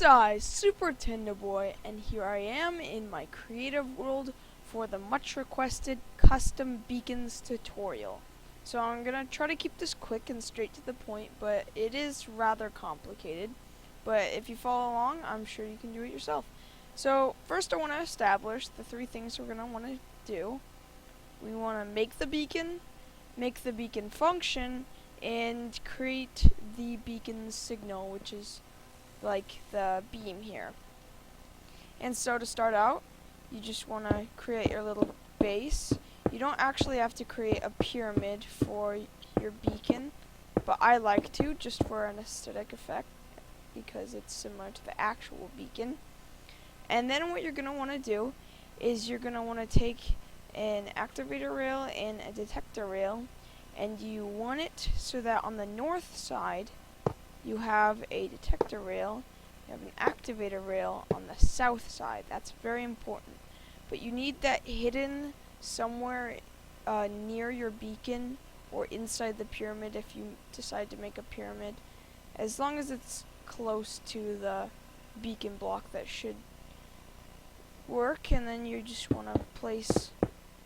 I, Super Tender Boy, and here I am in my creative world for the much requested custom beacons tutorial. So I'm gonna try to keep this quick and straight to the point, but it is rather complicated. But if you follow along, I'm sure you can do it yourself. So first I want to establish the three things we're gonna want to do. We want to make the beacon function, and create the beacon signal, which is like the beam here. And so to start out, you just want to create your little base. You don't actually have to create a pyramid for your beacon, but I like to, just for an aesthetic effect, because it's similar to the actual beacon. And then what you're going to want to do is you're going to want to take an activator rail and a detector rail, and you want it so that on the north side you have a detector rail, you have an activator rail on the south side. That's very important. But you need that hidden somewhere near your beacon or inside the pyramid if you decide to make a pyramid. As long as it's close to the beacon block, that should work. And then you just want to place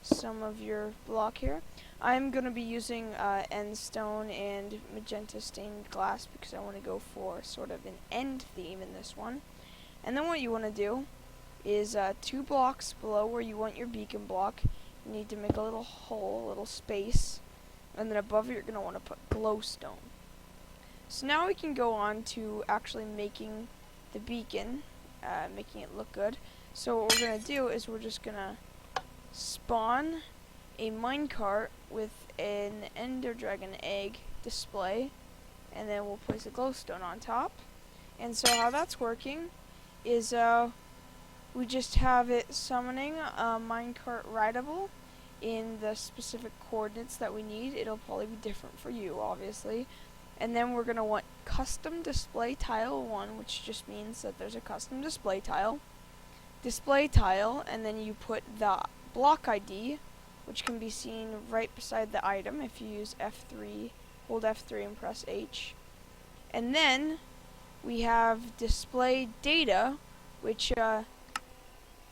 some of your block here. I'm going to be using end stone and magenta stained glass because I want to go for sort of an end theme in this one. And then what you want to do is 2 blocks below where you want your beacon block, you need to make a little hole, a little space, and then above it you're going to want to put glowstone. So now we can go on to actually making the beacon, making it look good. So what we're going to do is we're just going to spawn a minecart with an ender dragon egg display, and then we'll place a glowstone on top. And so how that's working is we just have it summoning a MinecartRideable in the specific coordinates that we need. It'll probably be different for you, obviously. And then we're going to want CustomDisplayTile 1, which just means that there's a custom display tile, and then you put the block ID, which can be seen right beside the item if you use F3, hold F3 and press H. And then we have DisplayData, which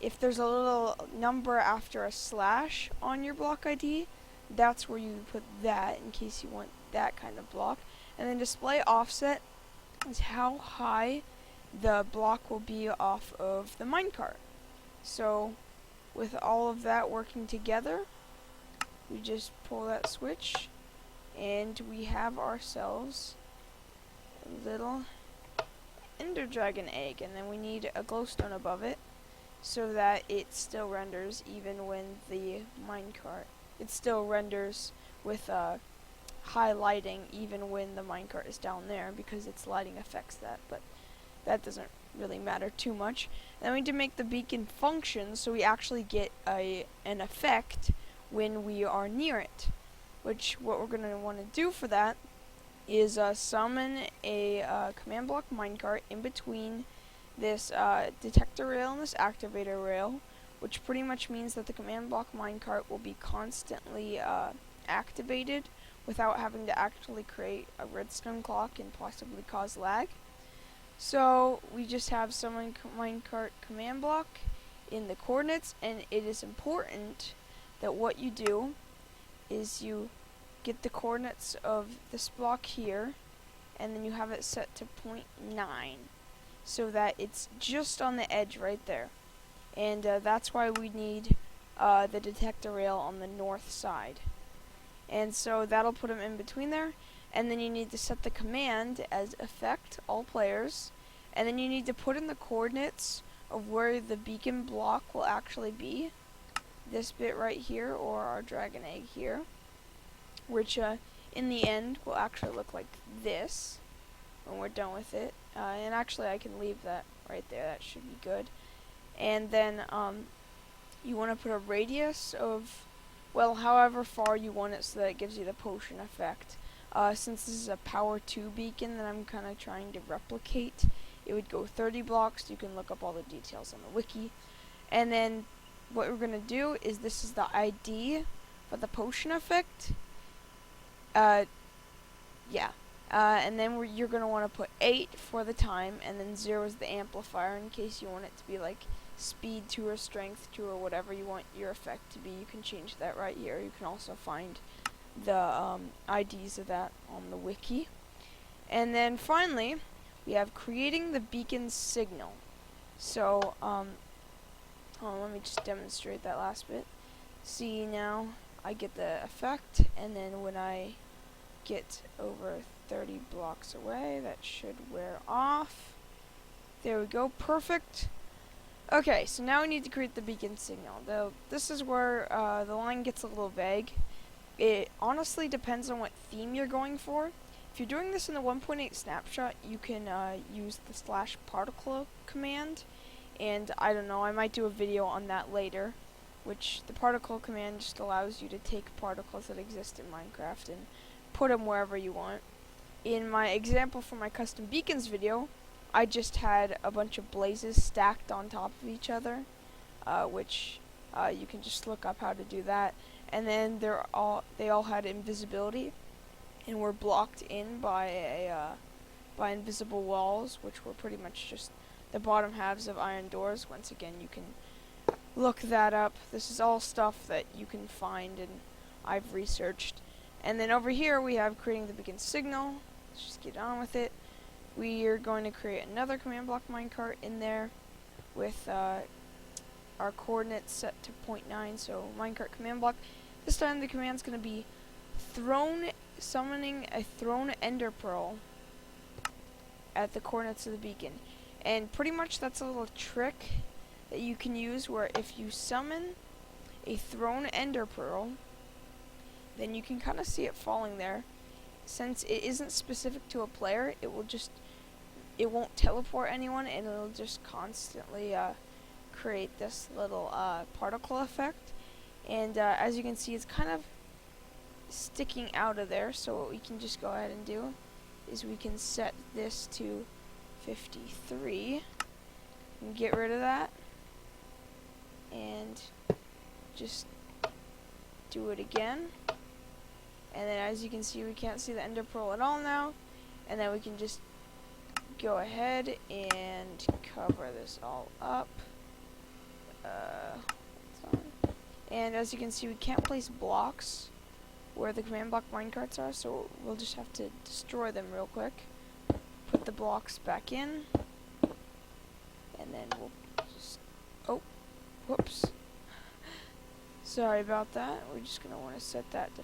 if there's a little number after a slash on your block ID, that's where you put that in case you want that kind of block. And then DisplayOffset is how high the block will be off of the minecart. So with all of that working together, we just pull that switch and we have ourselves a little ender dragon egg, and then we need a glowstone above it so that it still renders even when the minecart, it still renders with high lighting even when the minecart is down there, because its lighting affects that, but that doesn't really matter too much. Then we need to make the beacon function so we actually get an effect when we are near it, which what we're going to want to do for that is summon a command block minecart in between this detector rail and this activator rail, which pretty much means that the command block minecart will be constantly activated without having to actually create a redstone clock and possibly cause lag. So we just have summon minecart command block in the coordinates, and it is important that what you do is you get the coordinates of this block here, and then you have it set to 0.9 so that it's just on the edge right there. And that's why we need the detector rail on the north side. And so that'll put them in between there. And then you need to set the command as effect all players, and then you need to put in the coordinates of where the beacon block will actually be, this bit right here, or our dragon egg here, which in the end will actually look like this when we're done with it. And actually I can leave that right there, that should be good. And then you want to put a radius of, well, however far you want it so that it gives you the potion effect. Since this is a power 2 beacon that I'm kind of trying to replicate, it would go 30 blocks. You can look up all the details on the wiki. And then what we're going to do is, this is the ID for the potion effect. Yeah. And then you're going to want to put 8 for the time, and then 0 is the amplifier in case you want it to be like speed 2 or strength 2 or whatever you want your effect to be. You can change that right here. You can also find the IDs of that on the wiki. And then finally, we have creating the beacon signal. So, let me just demonstrate that last bit. See, now I get the effect, and then when I get over 30 blocks away, that should wear off. There we go, perfect. Okay, so now we need to create the beacon signal. Though this is where the line gets a little vague. It honestly depends on what theme you're going for. If you're doing this in the 1.8 snapshot, you can use the /particle command, and I don't know, I might do a video on that later, which the particle command just allows you to take particles that exist in Minecraft and put them wherever you want. In my example for my custom beacons video, I just had a bunch of blazes stacked on top of each other, which you can just look up how to do that. And then they all had invisibility and were blocked in by invisible walls, which were pretty much just the bottom halves of iron doors. Once again, you can look that up. This is all stuff that you can find and I've researched. And then over here we have creating the beacon signal. Let's just get on with it. We are going to create another command block minecart in there with our coordinates set to 0.9, so MinecartCommandBlock. This time the command's going to be summoning a ThrownEnderpearl at the coordinates of the beacon. And pretty much that's a little trick that you can use where if you summon a ThrownEnderpearl, then you can kind of see it falling there. Since it isn't specific to a player, it won't teleport anyone, and it'll just constantly create this little particle effect. And as you can see, it's kind of sticking out of there. So what we can just go ahead and do is we can set this to 53 and get rid of that, and just do it again. And then as you can see, we can't see the ender pearl at all now. And then we can just go ahead and cover this all up. And as you can see, we can't place blocks where the command block minecarts are, so we'll just have to destroy them real quick. Put the blocks back in. And then we'll just... Oh, whoops. Sorry about that. We're just going to want to set that to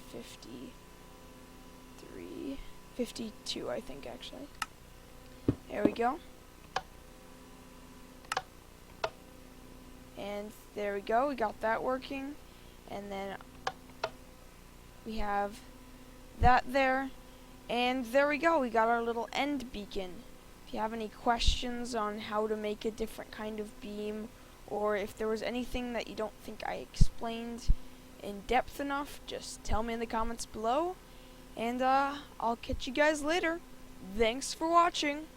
52, I think, actually. There we go. And there we go. We got that working. And then we have that there. And there we go. We got our little end beacon. If you have any questions on how to make a different kind of beam, or if there was anything that you don't think I explained in depth enough, just tell me in the comments below. And I'll catch you guys later. Thanks for watching.